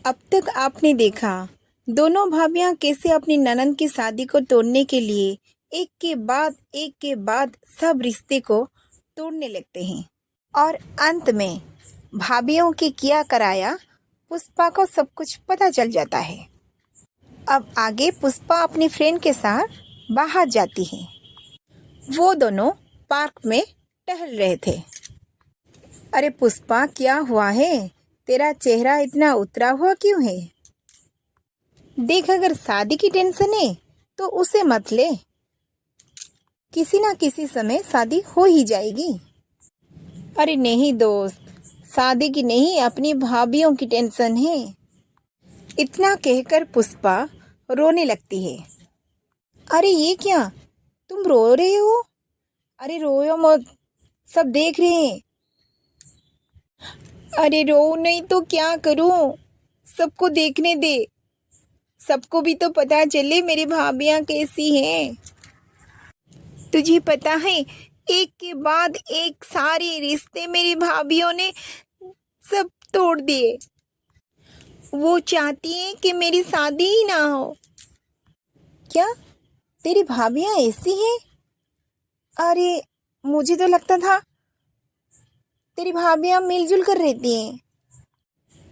अब तक आपने देखा दोनों भाभियां कैसे अपनी ननंद की शादी को तोड़ने के लिए एक के बाद सब रिश्ते को तोड़ने लगते हैं और अंत में भाभियों के किया कराया पुष्पा को सब कुछ पता चल जाता है। अब आगे पुष्पा अपनी फ्रेंड के साथ बाहर जाती है। वो दोनों पार्क में टहल रहे थे। अरे पुष्पा, क्या हुआ है? तेरा चेहरा इतना उतरा हुआ क्यों है? देख, अगर शादी की टेंशन है तो उसे मत ले। किसी ना किसी समय शादी हो ही जाएगी। अरे नहीं दोस्त, शादी की नहीं, अपनी भाभीियों की टेंशन है। इतना कहकर पुष्पा रोने लगती है। अरे ये क्या, तुम रो रहे हो? अरे रोयो मत, सब देख रहे हैं। अरे रो नहीं तो क्या करूं? सबको देखने दे, सबको भी तो पता चले मेरी भाभियां कैसी हैं। तुझे पता है, एक के बाद एक सारे रिश्ते मेरी भाभियों ने सब तोड़ दिए। वो चाहती हैं कि मेरी शादी ही ना हो। क्या तेरी भाभियां ऐसी हैं? अरे मुझे तो लगता था तेरी भाभियां मिलजुल कर रहती हैं,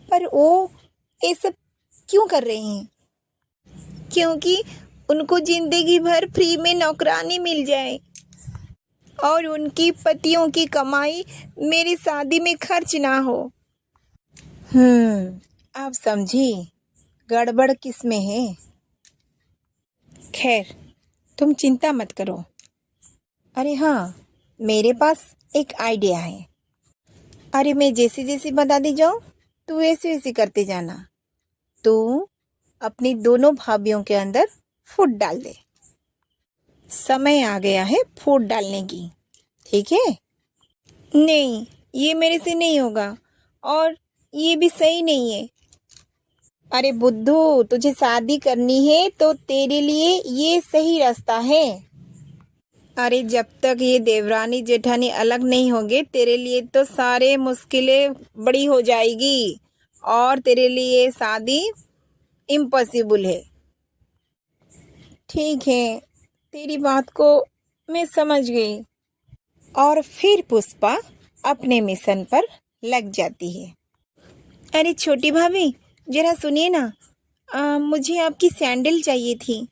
पर वो ये सब क्यों कर रही हैं? क्योंकि उनको जिंदगी भर फ्री में नौकरानी मिल जाए और उनकी पतियों की कमाई मेरी शादी में खर्च ना हो। अब समझी गड़बड़ किस में है। खैर, तुम चिंता मत करो। अरे हाँ, मेरे पास एक आइडिया है। अरे मैं जैसे जैसे बताती जाऊँ तू वैसे वैसे करते जाना। तू अपनी दोनों भाभियों के अंदर फूट डाल दे। समय आ गया है फूट डालने की, ठीक है? नहीं, ये मेरे से नहीं होगा और ये भी सही नहीं है। अरे बुद्धू, तुझे शादी करनी है तो तेरे लिए ये सही रास्ता है। अरे जब तक ये देवरानी जेठानी अलग नहीं होंगे तेरे लिए तो सारे मुश्किलें बड़ी हो जाएगी और तेरे लिए शादी इम्पॉसिबल है। ठीक है, तेरी बात को मैं समझ गई। और फिर पुष्पा अपने मिशन पर लग जाती है। अरे छोटी भाभी, जरा सुनिए ना, मुझे आपकी सैंडल चाहिए थी।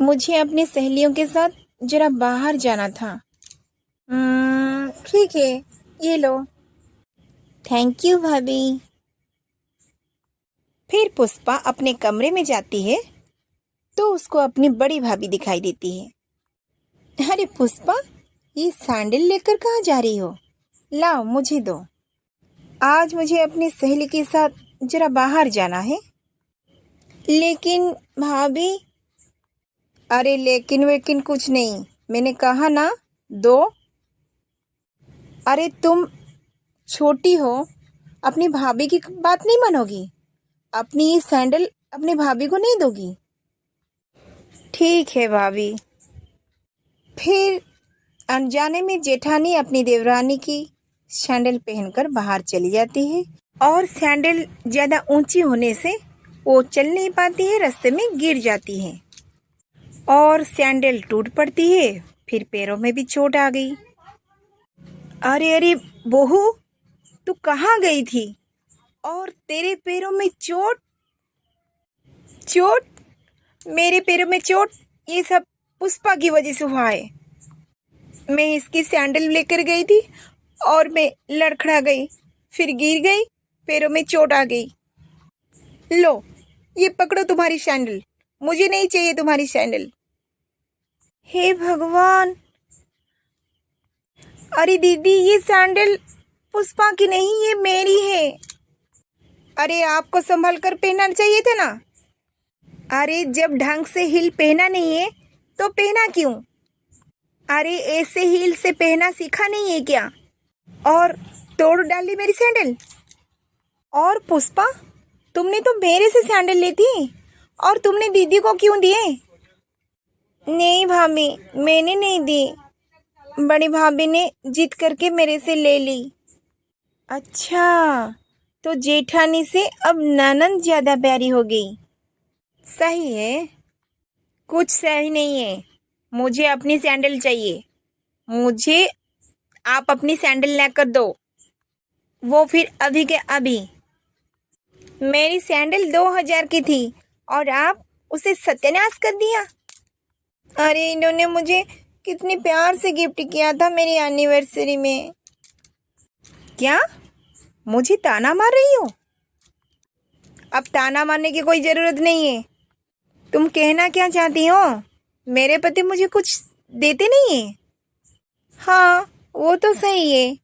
मुझे अपने सहेलियों के साथ जरा बाहर जाना था। ठीक है, ये लो। थैंक यू भाभी। फिर पुष्पा अपने कमरे में जाती है तो उसको अपनी बड़ी भाभी दिखाई देती है। अरे पुष्पा, ये सैंडल लेकर कहाँ जा रही हो? लाओ, मुझे दो। आज मुझे अपनी सहेली के साथ जरा बाहर जाना है। लेकिन भाभी। अरे लेकिन वेकिन कुछ नहीं, मैंने कहा ना, दो। अरे तुम छोटी हो, अपनी भाभी की बात नहीं मानोगी? अपनी ये सैंडल अपनी भाभी को नहीं दोगी? ठीक है भाभी। फिर अनजाने में जेठानी अपनी देवरानी की सैंडल पहनकर बाहर चली जाती है और सैंडल ज़्यादा ऊंची होने से वो चल नहीं पाती है, रास्ते में गिर जाती है और सैंडल टूट पड़ती है। फिर पैरों में भी चोट आ गई। अरे अरे बहू, तू कहाँ गई थी? और तेरे पैरों में चोट? चोट? मेरे पैरों में चोट? ये सब पुष्पा की वजह से हुआ है। मैं इसकी सैंडल लेकर गई थी और मैं लड़खड़ा गई, फिर गिर गई, पैरों में चोट आ गई। लो, ये पकड़ो तुम्हारी सैंडल। मुझे नहीं चाहिए तुम्हारी सैंडल। हे भगवान! अरे दीदी, ये सैंडल पुष्पा की नहीं, ये मेरी है। अरे आपको संभल कर पहनना चाहिए था ना। अरे जब ढंग से हील पहना नहीं है तो पहना क्यों? अरे ऐसे हील से पहना सीखा नहीं है क्या? और तोड़ डाली मेरी सैंडल। और पुष्पा, तुमने तो मेरे से सैंडल ली थी और तुमने दीदी को क्यों दिए? नहीं भाभी, मैंने नहीं दी, बड़ी भाभी ने जिद करके मेरे से ले ली। अच्छा, तो जेठानी से अब ननंद ज्यादा प्यारी हो गई। सही है। कुछ सही नहीं है। मुझे अपनी सैंडल चाहिए। मुझे आप अपनी सैंडल लेकर दो, वो फिर अभी के अभी। मेरी सैंडल 2000 की थी और आप उसे सत्यानाश कर दिया। अरे इन्होंने मुझे कितने प्यार से गिफ्ट किया था मेरी एनिवर्सरी में। क्या मुझे ताना मार रही हो? अब ताना मारने की कोई जरूरत नहीं है। तुम कहना क्या चाहती हो? मेरे पति मुझे कुछ देते नहीं है। हाँ, वो तो सही है।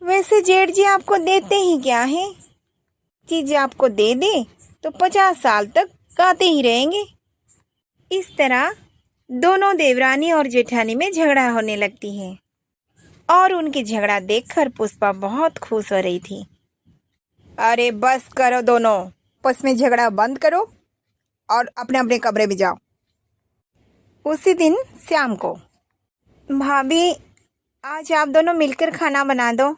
वैसे जेठ जी आपको देते ही क्या है? चीज आपको दे दे तो 50 साल तक गाते ही रहेंगे। इस तरह दोनों देवरानी और जेठानी में झगड़ा होने लगती है और उनकी झगड़ा देखकर पुष्पा बहुत खुश हो रही थी। अरे बस करो दोनों, आपस में झगड़ा बंद करो और अपने अपने कमरे में जाओ। उसी दिन शाम को, भाभी आज आप दोनों मिलकर खाना बना दो।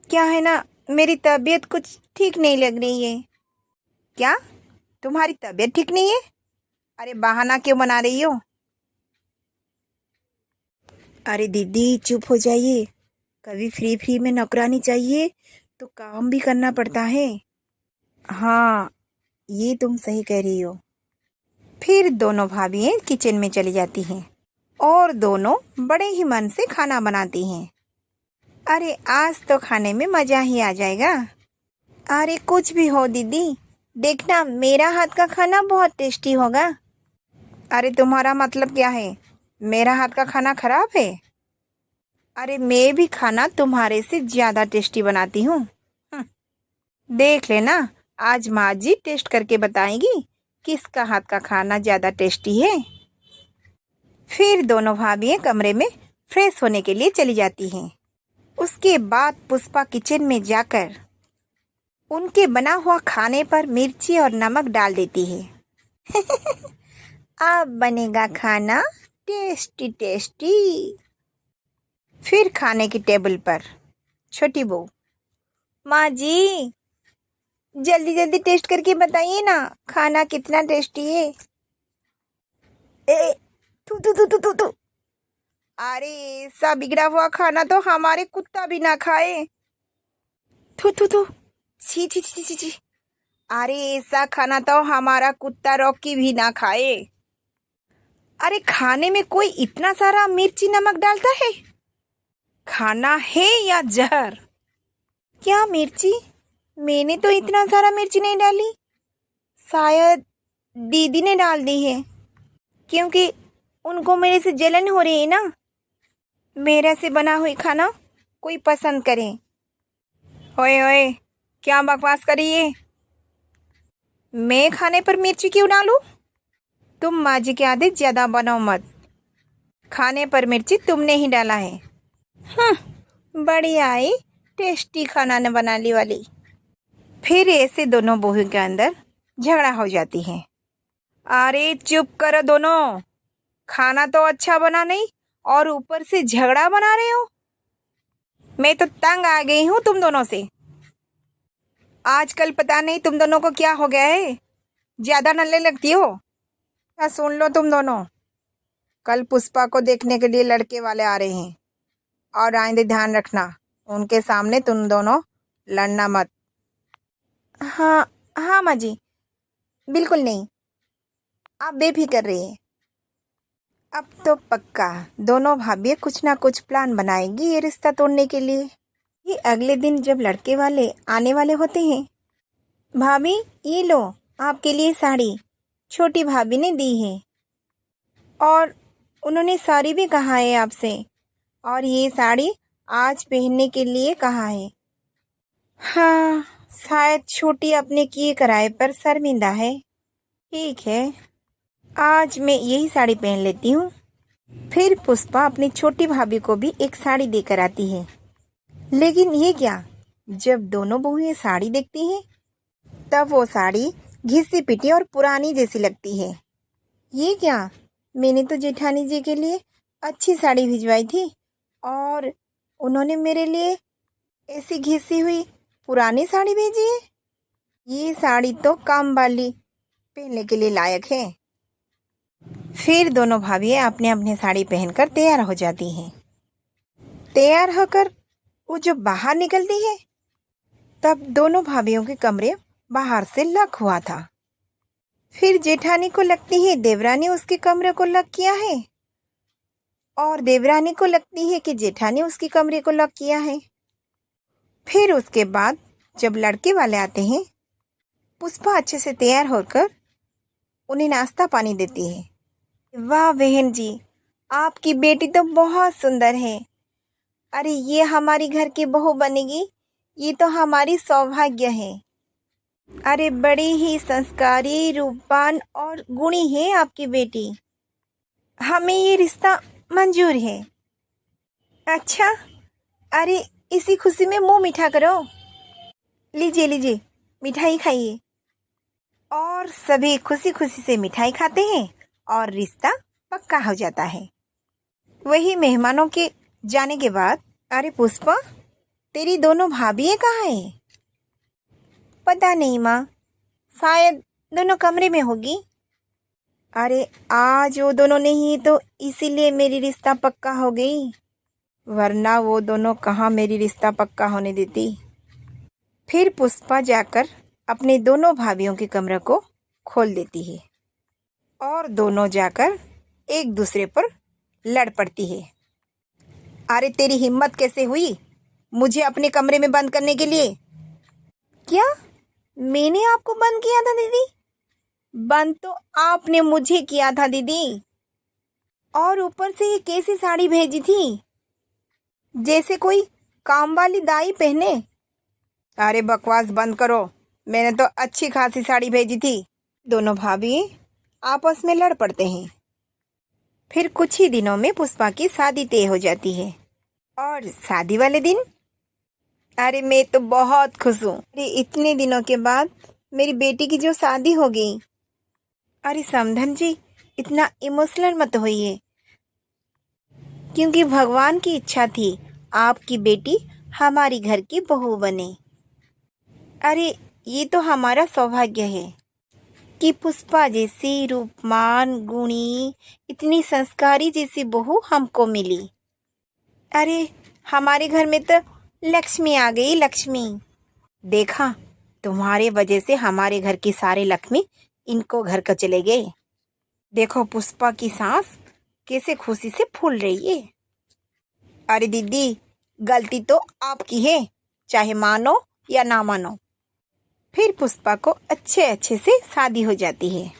क्या है ना, मेरी तबीयत कुछ ठीक नहीं लग रही है। क्या तुम्हारी तबीयत ठीक नहीं है? अरे बहाना क्यों बना रही हो? अरे दीदी चुप हो जाइए। कभी फ्री फ्री में नौकरानी चाहिए तो काम भी करना पड़ता है। हाँ, ये तुम सही कह रही हो। फिर दोनों भाभियाँ किचन में चली जाती हैं और दोनों बड़े ही मन से खाना बनाती हैं। अरे आज तो खाने में मज़ा ही आ जाएगा। अरे कुछ भी हो दीदी, देखना मेरा हाथ का खाना बहुत टेस्टी होगा। अरे तुम्हारा मतलब क्या है? मेरा हाथ का खाना खराब है? अरे मैं भी खाना तुम्हारे से ज़्यादा टेस्टी बनाती हूँ। देख लेना, आज माँ जी टेस्ट करके बताएंगी किसका हाथ का खाना ज़्यादा टेस्टी है। फिर दोनों भाभियाँ कमरे में फ्रेश होने के लिए चली जाती हैं। उसके बाद पुष्पा किचन में जाकर उनके बना हुआ खाने पर मिर्ची और नमक डाल देती है। अब बनेगा खाना टेस्टी टेस्टी। फिर खाने की टेबल पर छोटी बहू, माँ जी जल्दी जल्दी टेस्ट करके बताइए ना खाना कितना टेस्टी है। ए तू तू तू तू तू तू अरे ऐसा बिगड़ा हुआ खाना तो हमारे कुत्ता भी ना खाए। थू थू थू, छी छी छी छी छी। अरे ऐसा खाना तो हमारा कुत्ता रॉकी भी ना खाए। अरे खाने में कोई इतना सारा मिर्ची नमक डालता है? खाना है या जहर? क्या मिर्ची? मैंने तो इतना सारा मिर्ची नहीं डाली। शायद दीदी ने डाल दी है, क्योंकि उनको मेरे से जलन हो रही है ना। मेरे से बना हुई खाना कोई पसंद करे। ओए ओए, क्या बकवास करी है? मैं खाने पर मिर्ची क्यों डालूं? तुम माँ जी के आगे ज़्यादा बनाओ मत। खाने पर मिर्ची तुमने ही डाला है। बढ़िया आई, टेस्टी खाना ने बना ली वाली। फिर ऐसे दोनों बहू के अंदर झगड़ा हो जाती है। अरे चुप करो दोनों, खाना तो अच्छा बना नहीं और ऊपर से झगड़ा बना रहे हो। मैं तो तंग आ गई हूँ तुम दोनों से। आजकल पता नहीं तुम दोनों को क्या हो गया है, ज्यादा नल्ले लगती हो। क्या सुन लो तुम दोनों, कल पुष्पा को देखने के लिए लड़के वाले आ रहे हैं और आइंदे ध्यान रखना उनके सामने तुम दोनों लड़ना मत। हाँ हाँ माँ जी, बिल्कुल नहीं, आप बेफिक्र रहिए। अब तो पक्का दोनों भाभी कुछ ना कुछ प्लान बनाएगी ये रिश्ता तोड़ने के लिए। ये अगले दिन जब लड़के वाले आने वाले होते हैं, भाभी ये लो आपके लिए साड़ी, छोटी भाभी ने दी है और उन्होंने साड़ी भी कहा है आपसे, और ये साड़ी आज पहनने के लिए कहा है। हाँ, शायद छोटी अपने किए कराए पर शर्मिंदा है। ठीक है, आज मैं यही साड़ी पहन लेती हूँ। फिर पुष्पा अपनी छोटी भाभी को भी एक साड़ी देकर आती है। लेकिन ये क्या, जब दोनों बहुएं साड़ी देखती हैं तब वो साड़ी घिसी पिटी और पुरानी जैसी लगती है। ये क्या, मैंने तो जेठानी जी के लिए अच्छी साड़ी भिजवाई थी और उन्होंने मेरे लिए ऐसी घिसी हुई पुरानी साड़ी भेजी है? ये साड़ी तो काम वाली पहनने के लिए लायक है। फिर दोनों भाभियाँ अपने अपने साड़ी पहनकर तैयार हो जाती हैं। तैयार होकर वो जब बाहर निकलती है तब दोनों भाभियों के कमरे बाहर से लॉक हुआ था। फिर जेठानी को लगती है देवरानी उसके कमरे को लॉक किया है, और देवरानी को लगती है कि जेठानी उसके कमरे को लॉक किया है। फिर उसके बाद जब लड़के वाले आते हैं, पुष्पा अच्छे से तैयार होकर उन्हें नाश्ता पानी देती है। वाह बहन जी, आपकी बेटी तो बहुत सुंदर है। अरे ये हमारी घर की बहू बनेगी, ये तो हमारी सौभाग्य है। अरे बड़ी ही संस्कारी, रूपवान और गुणी है आपकी बेटी। हमें ये रिश्ता मंजूर है। अच्छा, अरे इसी खुशी में मुंह मीठा करो। लीजिए लीजिए, मिठाई खाइए। और सभी खुशी खुशी से मिठाई खाते हैं और रिश्ता पक्का हो जाता है। वही मेहमानों के जाने के बाद, अरे पुष्पा, तेरी दोनों भाभियाँ कहाँ हैं? पता नहीं माँ, शायद दोनों कमरे में होगी। अरे आज वो दोनों नहीं तो इसीलिए मेरी रिश्ता पक्का हो गई, वरना वो दोनों कहाँ मेरी रिश्ता पक्का होने देती। फिर पुष्पा जाकर अपने दोनों भाभियों के कमरे को खोल देती है और दोनों जाकर एक दूसरे पर लड़ पड़ती है। अरे तेरी हिम्मत कैसे हुई मुझे अपने कमरे में बंद करने के लिए? क्या मैंने आपको बंद किया था दीदी? बंद तो आपने मुझे किया था दीदी। और ऊपर से ये कैसी साड़ी भेजी थी, जैसे कोई काम वाली दाई पहने। अरे बकवास बंद करो, मैंने तो अच्छी खासी साड़ी भेजी थी। दोनों भाभी आपस में लड़ पड़ते हैं। फिर कुछ ही दिनों में पुष्पा की शादी तय हो जाती है। और शादी वाले दिन, अरे मैं तो बहुत खुश हूँ। अरे इतने दिनों के बाद मेरी बेटी की जो शादी हो गई। अरे समधन जी, इतना इमोशनल मत होइए, क्योंकि भगवान की इच्छा थी आपकी बेटी हमारी घर की बहू बने। अरे ये तो हमारा सौभाग्य है कि पुष्पा जैसी रूपमान, गुणी, इतनी संस्कारी जैसी बहू हमको मिली। अरे हमारे घर में तो लक्ष्मी आ गई, लक्ष्मी। देखा, तुम्हारे वजह से हमारे घर की सारे लक्ष्मी इनको घर का चले गए। देखो पुष्पा की सांस कैसे खुशी से फूल रही है। अरे दीदी, गलती तो आपकी है, चाहे मानो या ना मानो। फिर पुष्पा को अच्छे अच्छे से शादी हो जाती है।